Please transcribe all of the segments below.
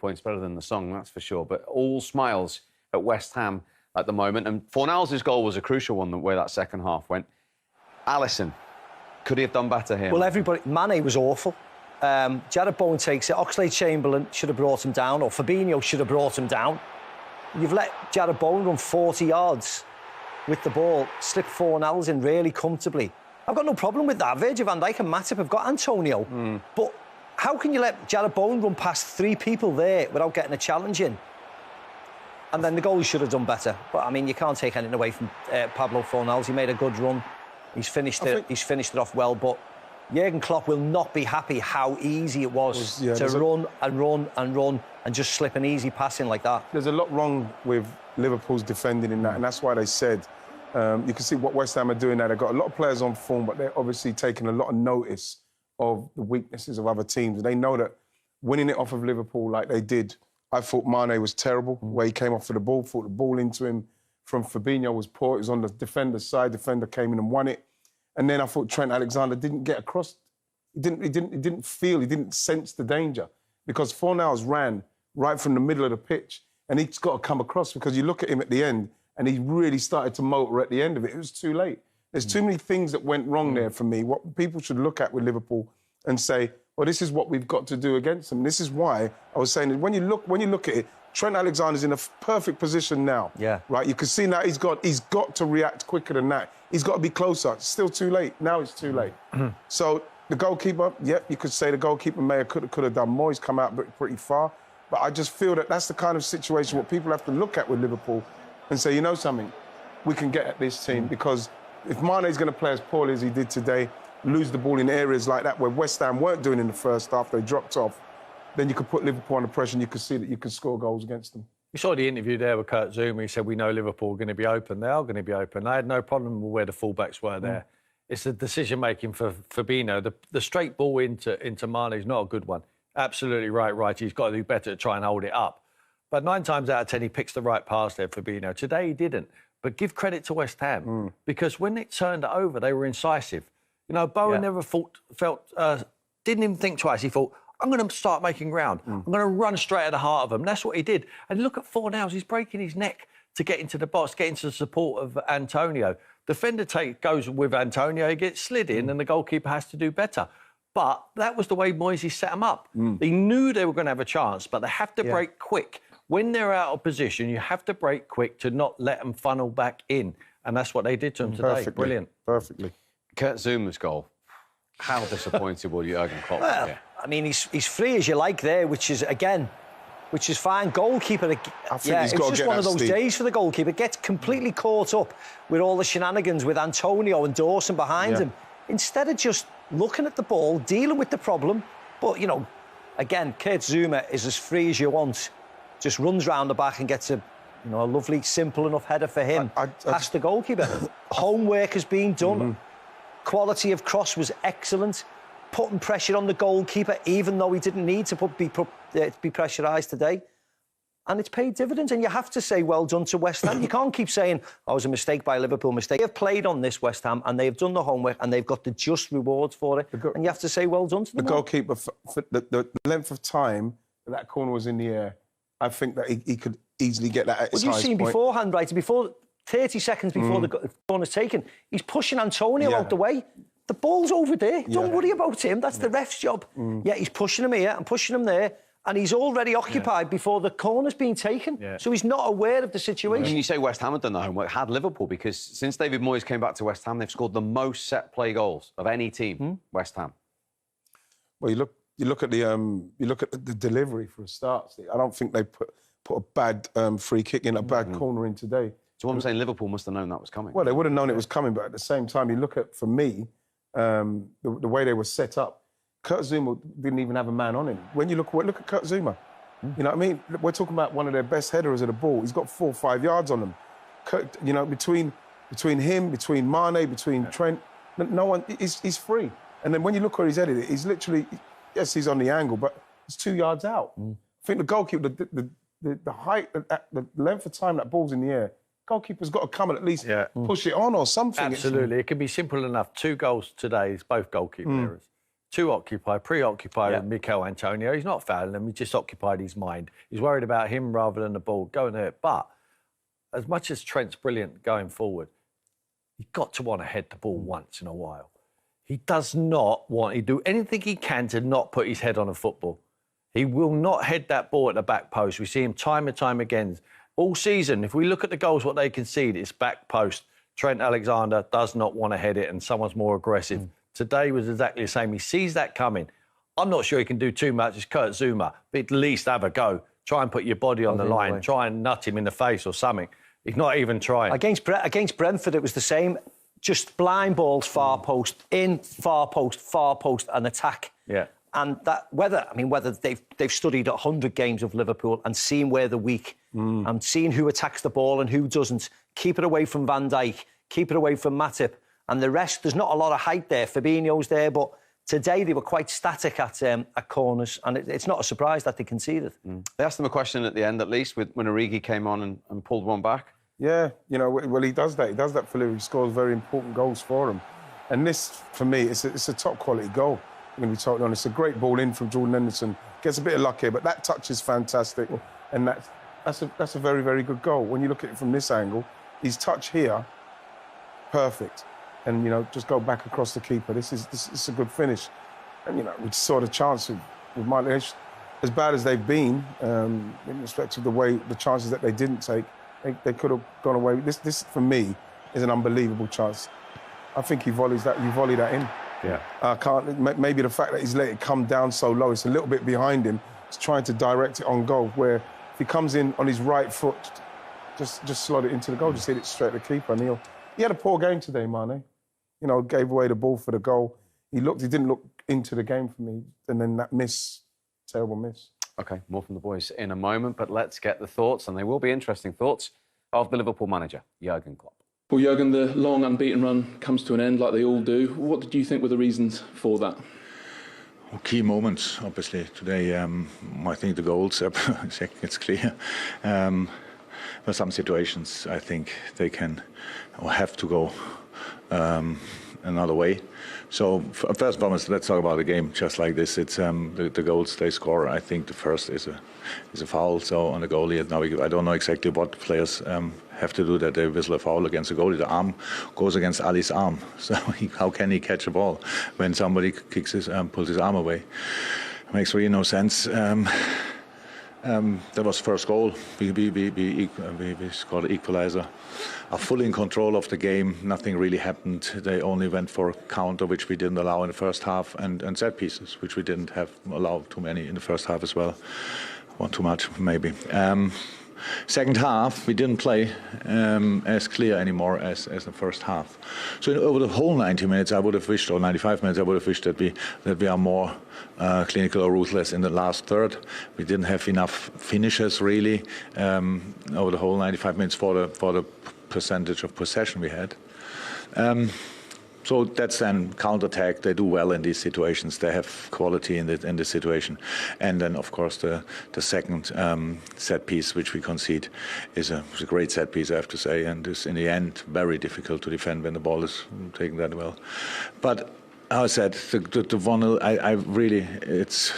points better than the song, that's for sure. But all smiles at West Ham at the moment. And Fornals' goal was a crucial one, the way that second half went. Alisson, could he have done better here? Well, everybody... Mane was awful. Jarrod Bowen takes it. Oxlade-Chamberlain should have brought him down, or Fabinho should have brought him down. You've let Jarrod Bowen run 40 yards with the ball, slip Fornals in really comfortably. I've got no problem with that. Virgil van Dijk and Matip have got Antonio. But how can you let Jarrod Bowen run past 3 people there without getting a challenge in? And then the goalie should have done better. But, I mean, you can't take anything away from Pablo Fornals. He made a good run. He's finished it off well, but Jurgen Klopp will not be happy how easy it was to run and just slip an easy pass in like that. There's a lot wrong with Liverpool's defending in that, and that's why they said, you can see what West Ham are doing now. They've got a lot of players on form, but they're obviously taking a lot of notice of the weaknesses of other teams. They know that winning it off of Liverpool like they did, I thought Mane was terrible, where he came off for the ball, thought the ball into him from Fabinho was poor. It was on the defender's side. Defender came in and won it. And then I thought Trent Alexander didn't get across. He didn't sense the danger, because Fornals ran right from the middle of the pitch, and he's got to come across, because you look at him at the end and he really started to motor at the end of it. It was too late. There's too many things that went wrong there for me. What people should look at with Liverpool and say, well, this is what we've got to do against them. This is why I was saying that when you look at it, Trent Alexander's in a perfect position now. Yeah. Right? You can see now he's got to react quicker than that. He's got to be closer. It's still too late. Now it's too late. So the goalkeeper, you could say the goalkeeper could have done more. He's come out pretty far. But I just feel that that's the kind of situation what people have to look at with Liverpool and say, you know something, we can get at this team, because if Mane's going to play as poorly as he did today, lose the ball in areas like that where West Ham weren't doing in the first half, they dropped off, then you could put Liverpool under pressure and you could see that you could score goals against them. You saw the interview there with Kurt Zouma. He said, we know Liverpool are going to be open. They are going to be open. I had no problem with where the fullbacks were there. It's the decision-making for Fabinho. The straight ball into Mane is not a good one. Absolutely right. He's got to do better to try and hold it up. But 9 times out of 10, he picks the right pass there, Fabinho. Today, he didn't. But give credit to West Ham, because when it turned it over, they were incisive. You know, Bowen never didn't even think twice. He thought, I'm going to start making ground. I'm going to run straight at the heart of them. That's what he did. And look at Fornals. He's breaking his neck to get into the box, get into the support of Antonio. Defender goes with Antonio, he gets slid in, and the goalkeeper has to do better. But that was the way Moyes set them up. They knew they were going to have a chance, but they have to break quick. When they're out of position, you have to break quick to not let them funnel back in. And that's what they did to them today. Perfectly. Brilliant. Perfectly. Kurt Zouma's goal. How disappointed will Jurgen Klopp be? I mean, he's free as you like there, which is fine. Goalkeeper, I think he's got to just get one of that those steam. days for the goalkeeper. Gets completely caught up with all the shenanigans with Antonio and Dawson behind him, instead of just looking at the ball, dealing with the problem. But, you know, again, Kurt Zouma is as free as you want. Just runs round the back and gets a lovely, simple enough header for him. Past the goalkeeper. Homework has been done. Quality of cross was excellent. Putting pressure on the goalkeeper, even though he didn't need to be pressurised today. And it's paid dividends. And you have to say well done to West Ham. You can't keep saying, oh, it was a mistake by Liverpool, mistake. They have played on this, West Ham, and they've done the homework, and they've got the just rewards for it. And you have to say well done to them. The goalkeeper, for the length of time that corner was in the air, I think that he could easily get that at his highest point. You've seen beforehand, right? Before 30 seconds before the corner's taken, he's pushing Antonio out the way. The ball's over there. Don't worry about him. That's the ref's job. Yeah, he's pushing him here and pushing him there, and he's already occupied before the corner's been taken. So he's not aware of the situation. When you say West Ham had done the homework, had Liverpool, because since David Moyes came back to West Ham, they've scored the most set-play goals of any team, West Ham. Well, you look at the delivery for a start, Steve. I don't think they put a bad free kick in, a bad corner in today. So what I'm saying, Liverpool must have known that was coming. Well, they would have known it was coming, but at the same time, you look at, for me, the way they were set up, Kurt Zouma didn't even have a man on him. When you look at Kurt Zouma, you know what I mean? We're talking about one of their best headers of the ball. He's got 4 or 5 yards on him. Kurt, you know, between him, between Mane, between Trent, no one, he's free. And then when you look where he's headed, he's literally, yes, he's on the angle, but he's 2 yards out. I think the goalkeeper, the height, the length of time that ball's in the air, goalkeeper's got to come and at least push it on or something. Absolutely. It can be simple enough. 2 goals today is both goalkeeper errors. too occupied, preoccupied with Mikel Antonio. He's not fouling him, he just occupied his mind. He's worried about him rather than the ball going there. But as much as Trent's brilliant going forward, you've got to want to head the ball once in a while. He does not want to do anything he can to not put his head on a football. He will not head that ball at the back post. We see him time and time again. All season, if we look at the goals, what they concede, it's back post. Trent Alexander does not want to head it and someone's more aggressive. Today was exactly the same. He sees that coming. I'm not sure he can do too much. It's Kurt Zouma, but at least have a go. Try and put your body on the line. Try and nut him in the face or something. He's not even trying. Against Brentford, it was the same. Just blind balls, far post, in, far post, and attack. Yeah. And that whether they've studied 100 games of Liverpool and seen where they're weak and seen who attacks the ball and who doesn't. Keep it away from Van Dijk, keep it away from Matip, and the rest. There's not a lot of height there. Fabinho's there, but today they were quite static at corners, and it's not a surprise that they conceded. They asked them a question at the end, at least, when Origi came on and pulled one back. Yeah, you know, well, he does that. He does that for Liverpool. He scores very important goals for him. And this, for me, it's a top-quality goal. I'm going to be totally honest. It's a great ball in from Jordan Henderson. Gets a bit of luck here, but that touch is fantastic. And that's a very, very good goal. When you look at it from this angle, his touch here, perfect. And, you know, just go back across the keeper. This is a good finish. And, you know, we saw the chance with Marley. As bad as they've been, in respect of the chances that they didn't take, they could have gone away. This, for me, is an unbelievable chance. I think you volley that in. Yeah. I can't. Maybe the fact that he's let it come down so low, it's a little bit behind him. He's trying to direct it on goal. Where if he comes in on his right foot, just slot it into the goal, just hit it straight at the keeper. And he had a poor game today, Mane. You know, gave away the ball for the goal. He didn't look into the game for me. And then that terrible miss. OK, more from the boys in a moment, but let's get the thoughts, and they will be interesting thoughts, of the Liverpool manager, Jurgen Klopp. Well, Jurgen, the long unbeaten run comes to an end like they all do. What did you think were the reasons for that? Well, key moments, obviously. Today, I think the goals, it's clear. For some situations, I think they can or have to go another way. So, first and foremost, let's talk about the game just like this. It's the goals they score. I think the first is a foul. So on the goalie, now I don't know exactly what players have to do that they whistle a foul against the goalie. The arm goes against Ali's arm. So how can he catch a ball when somebody pulls his arm away? It makes really no sense. That was first goal. We scored an equalizer. Are fully in control of the game. Nothing really happened. They only went for a counter, which we didn't allow in the first half, and set pieces, which we didn't allow too many in the first half as well. One too much, maybe. Second half, we didn't play as clear anymore as the first half. So over the whole 90 minutes, I would have wished, or 95 minutes, I would have wished that we are more clinical or ruthless in the last third. We didn't have enough finishes really over the whole 95 minutes for the percentage of possession we had. So that's then counter-attack. They do well in these situations. They have quality in this situation. And then, of course, the second set piece, which we concede, is a great set piece, I have to say. And is, in the end, very difficult to defend when the ball is taken that well. But how I said, the 1-0, I really, it's,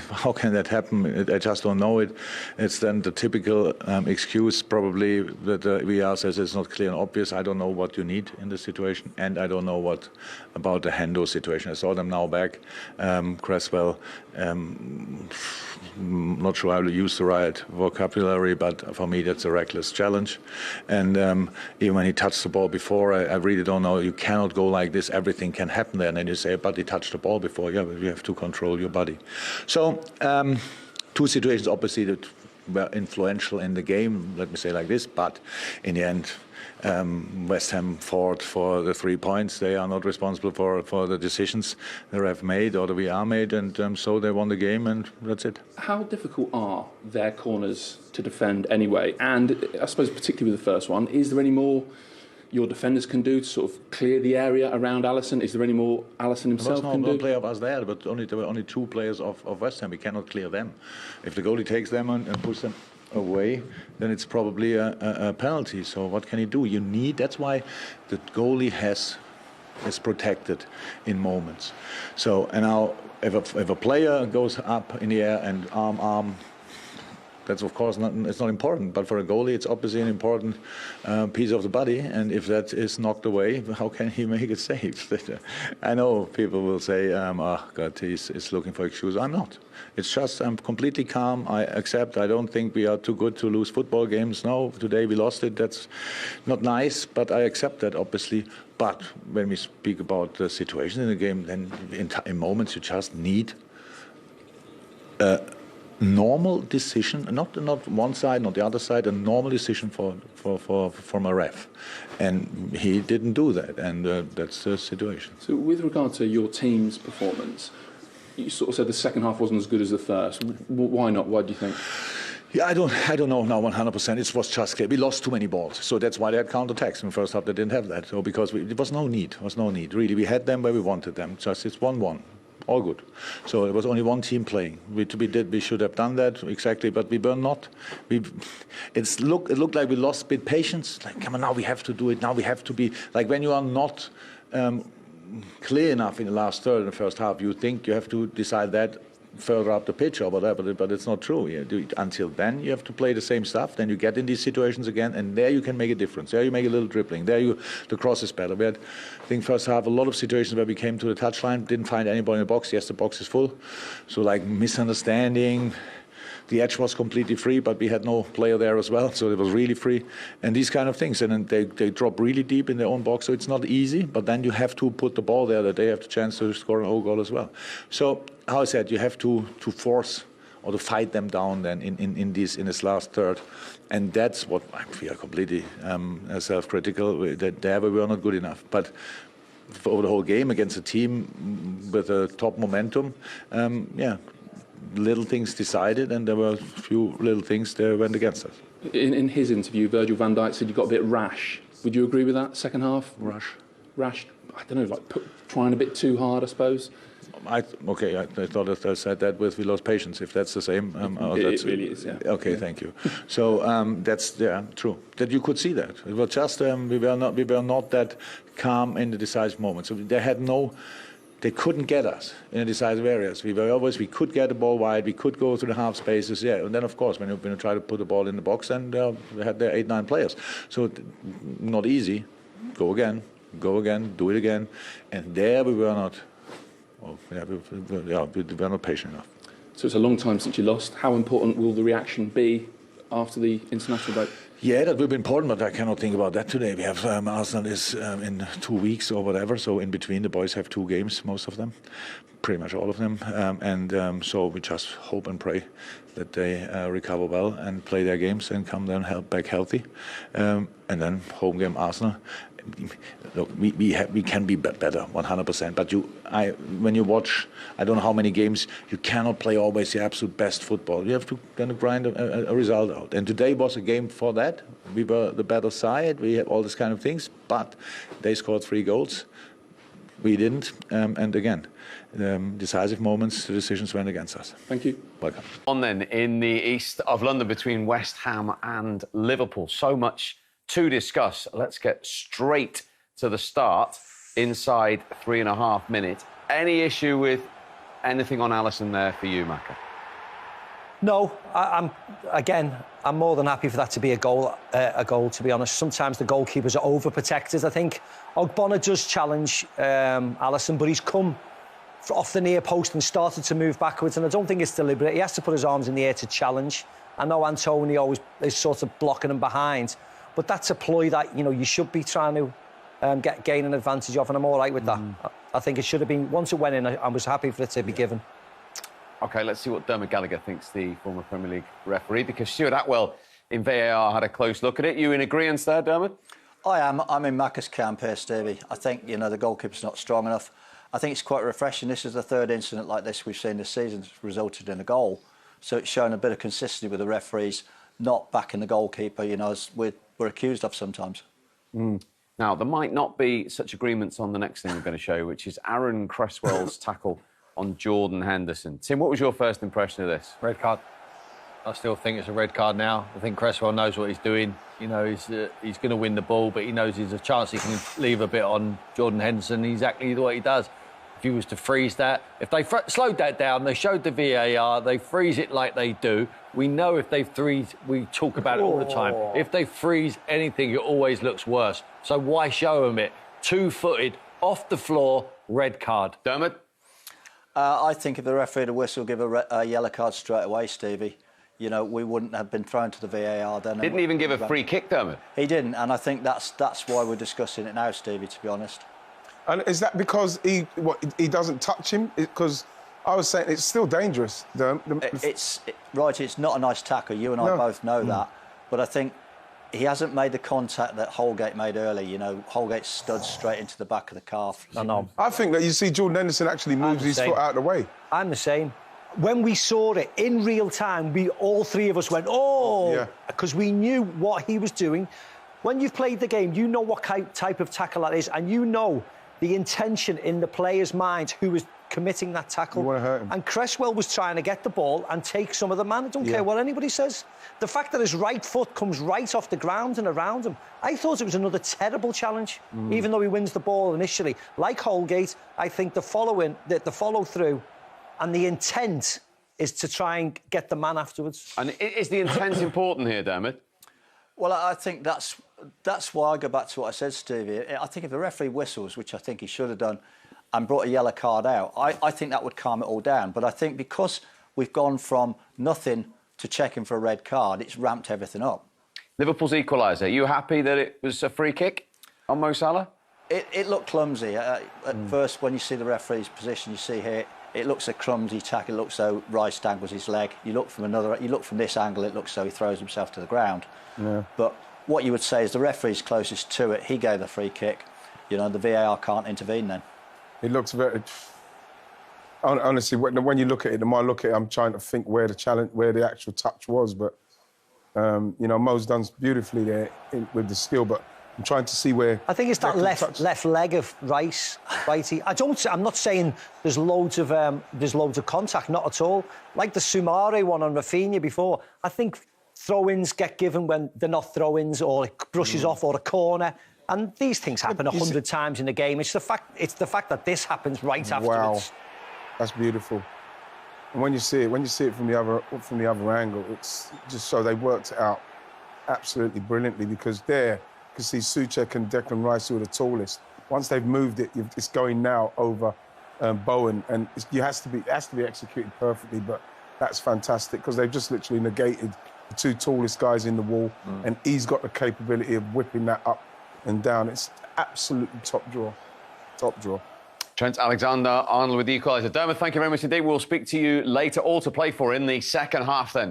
how can that happen? I just don't know it. It's then the typical excuse, probably, that the VR says it's not clear and obvious. I don't know what you need in this situation, and I don't know what about the Hendo situation. I saw them now back. Cresswell, not sure how to use the right vocabulary, but for me that's a reckless challenge. And even when he touched the ball before, I really don't know. You cannot go like this. Everything can happen there. And then you say, but he touched the ball before. Yeah, but you have to control your body. So two situations, obviously, that were influential in the game, let me say like this. But in the end, West Ham fought for the 3 points. They are not responsible for the decisions they have made or that we are made, and so they won the game, and that's it. How difficult are their corners to defend anyway? And I suppose particularly with the first one, is there any more your defenders can do to sort of clear the area around Alisson? Is there any more Alisson himself can do? There was no player of us there, but there were only 2 players of West Ham. We cannot clear them. If the goalie takes them and puts them away, then it's probably a penalty. So what can he do? That's why the goalie has is protected in moments. So, and now if a player goes up in the air and arm, that's of course it's not important, but for a goalie it's obviously an important piece of the body, and if that is knocked away, how can he make it safe? I know people will say, oh God, he's looking for excuses. I'm not. It's just I'm completely calm. I accept. I don't think we are too good to lose football games. No, today we lost it. That's not nice, but I accept that, obviously. But when we speak about the situation in the game, then in moments you just need normal decision, not one side, not the other side, a normal decision from a ref, and he didn't do that, and that's the situation. So, with regard to your team's performance, you sort of said the second half wasn't as good as the first. Why not? Why do you think? Yeah, I don't know now 100%. It was just we lost too many balls, so that's why they had counter-attacks in the first half. They didn't have that, so because there was no need. Really, we had them where we wanted them. Just it's 1-1. All good. So it was only one team playing. We should have done that exactly, but we were not. It looked like we lost a bit patience. Like, come on, now we have to do it. Now we have to be like when you are not clear enough in the last third in the first half. You think you have to decide that further up the pitch or whatever, but it's not true. Until then, you have to play the same stuff. Then you get in these situations again, and there you can make a difference. There you make a little dribbling. There the cross is better. We had, I think, first half a lot of situations where we came to the touchline, didn't find anybody in the box. Yes, the box is full. So like misunderstanding. The edge was completely free, but we had no player there as well, so it was really free. And these kind of things. And then they drop really deep in their own box, so it's not easy, but then you have to put the ball there that they have the chance to score an own goal as well. So, how I said, you have to force or to fight them down then in this last third. And that's what we are completely self-critical, that there we were not good enough. But over the whole game against a team with a top momentum, little things decided, and there were a few little things that went against us. In his interview, Virgil van Dijk said you got a bit rash. Would you agree with that? Second half? Rash? I don't know, like trying a bit too hard, I suppose. I thought that I said that with we lost patience. If that's the same, it really is. Yeah. Okay, yeah. Thank you. So that's true. That you could see that it was just we were not that calm in the decisive moments. So they couldn't get us in the decisive areas. We could get the ball wide, we could go through the half spaces, and then of course when you try to put the ball in the box, and they had their 8-9 players. So not easy. Go again, do it again, and there we were not. We were not patient enough. So it's a long time since you lost. How important will the reaction be after the international break? Yeah, that will be important, but I cannot think about that today. We have Arsenal is in 2 weeks or whatever, so in between the boys have 2 games, most of them, pretty much all of them, so we just hope and pray that they recover well and play their games and come then back healthy, and then home game Arsenal. Look, we can be better, 100%. But when you watch, I don't know how many games, you cannot play always the absolute best football. You have to kind of grind a result out. And today was a game for that. We were the better side. We had all these kind of things. But they scored 3 goals. We didn't. And again, decisive moments, the decisions went against us. Thank you. Welcome. On then in the east of London between West Ham and Liverpool. So much to discuss. Let's get straight to the start inside 3.5 minutes. Any issue with anything on Alisson there for you, Maka? No, I'm more than happy for that to be a goal, to be honest. Sometimes the goalkeepers are overprotected, I think. Ogbonna does challenge Alisson, but he's come off the near post and started to move backwards, and I don't think it's deliberate. He has to put his arms in the air to challenge. I know Antonio is sort of blocking him behind, but that's a ploy that, you should be trying to gain an advantage of, and I'm all right with that. I think it should have been, once it went in, I was happy for it to be given. OK, let's see what Dermot Gallagher thinks, the former Premier League referee, because Stuart Atwell in VAR had a close look at it. You in agreement there, Dermot? I am. I'm in Maka's camp here, Stevie. I think, the goalkeeper's not strong enough. I think it's quite refreshing. This is the 3rd incident like this we've seen this season that's resulted in a goal. So it's shown a bit of consistency with the referees not backing the goalkeeper, as we're accused of sometimes. Now, there might not be such agreements on the next thing we're going to show, which is Aaron Cresswell's tackle on Jordan Henderson. Tim, what was your first impression of this? Red card. I still think it's a red card now. I think Cresswell knows what he's doing. You know, he's going to win the ball, but he knows there's a chance he can leave a bit on Jordan Henderson. Exactly what he does. If he was to freeze that, if they slowed that down, they showed the VAR, they freeze it like they do. We know if they freeze, we talk about it all the time. If they freeze anything, it always looks worse. So why show them it? 2-footed, off the floor, red card. Dermot? I think if the referee had a whistle, give a yellow card straight away, Stevie. You know, we wouldn't have been thrown to the VAR then. Didn't even give a free kick, Dermot. He didn't, and I think that's why we're discussing it now, Stevie, to be honest. And is that because he doesn't touch him? Because I was saying it's still dangerous. Right, it's not a nice tackle. You and I both know that. But I think he hasn't made the contact that Holgate made early. You know, Holgate stood straight into the back of the calf. I think that you see Jordan Henderson actually moves his foot out of the way. I'm the same. When we saw it in real time, all three of us went, oh, because we knew what he was doing. When you've played the game, you know what type of tackle that is, and you know the intention in the player's mind who was committing that tackle. You want to hurt him. And Cresswell was trying to get the ball and take some of the man. I don't care what anybody says. The fact that his right foot comes right off the ground and around him, I thought it was another terrible challenge, even though he wins the ball initially. Like Holgate, I think the follow-through and the intent is to try and get the man afterwards. And is the intent important here, Dermot? Well, I think that's why I go back to what I said, Stevie. I think if the referee whistles, which I think he should have done, and brought a yellow card out, I think that would calm it all down. But I think because we've gone from nothing to checking for a red card, it's ramped everything up. Liverpool's equaliser. Are you happy that it was a free kick on Mo Salah? It looked clumsy. At first, when you see the referee's position, you see here, it looks a clumsy tackle. It looks so Rice dangles his leg. You look from this angle, it looks so he throws himself to the ground. Yeah. But what you would say is the referee's closest to it. He gave the free kick. You know, the VAR can't intervene then. It looks very... Honestly, when you look at it, the more I look at it, I'm trying to think where the actual touch was. But, you know, Mo's done beautifully there with the skill, but I'm trying to see where... I think it's that left leg of Righty. I'm not saying there's loads of contact, not at all. Like the Soumare one on Rafinha before, I think throw-ins get given when they're not throw-ins, or it brushes off, or a corner. And these things happen 100 times in the game. It's the fact that this happens right afterwards. Wow, that's beautiful. And when you see it from the other angle, it's just so they worked it out absolutely brilliantly, because there you can see Souček and Declan Rice, who are the tallest. Once they've moved it, it's going now over Bowen, and it has to be executed perfectly. But that's fantastic, because they've just literally negated the two tallest guys in the wall, and he's got the capability of whipping that up and down. It's absolutely top draw. Trent Alexander-Arnold with the equaliser. Dermot, thank you very much indeed. We'll speak to you later, all to play for in the second half then.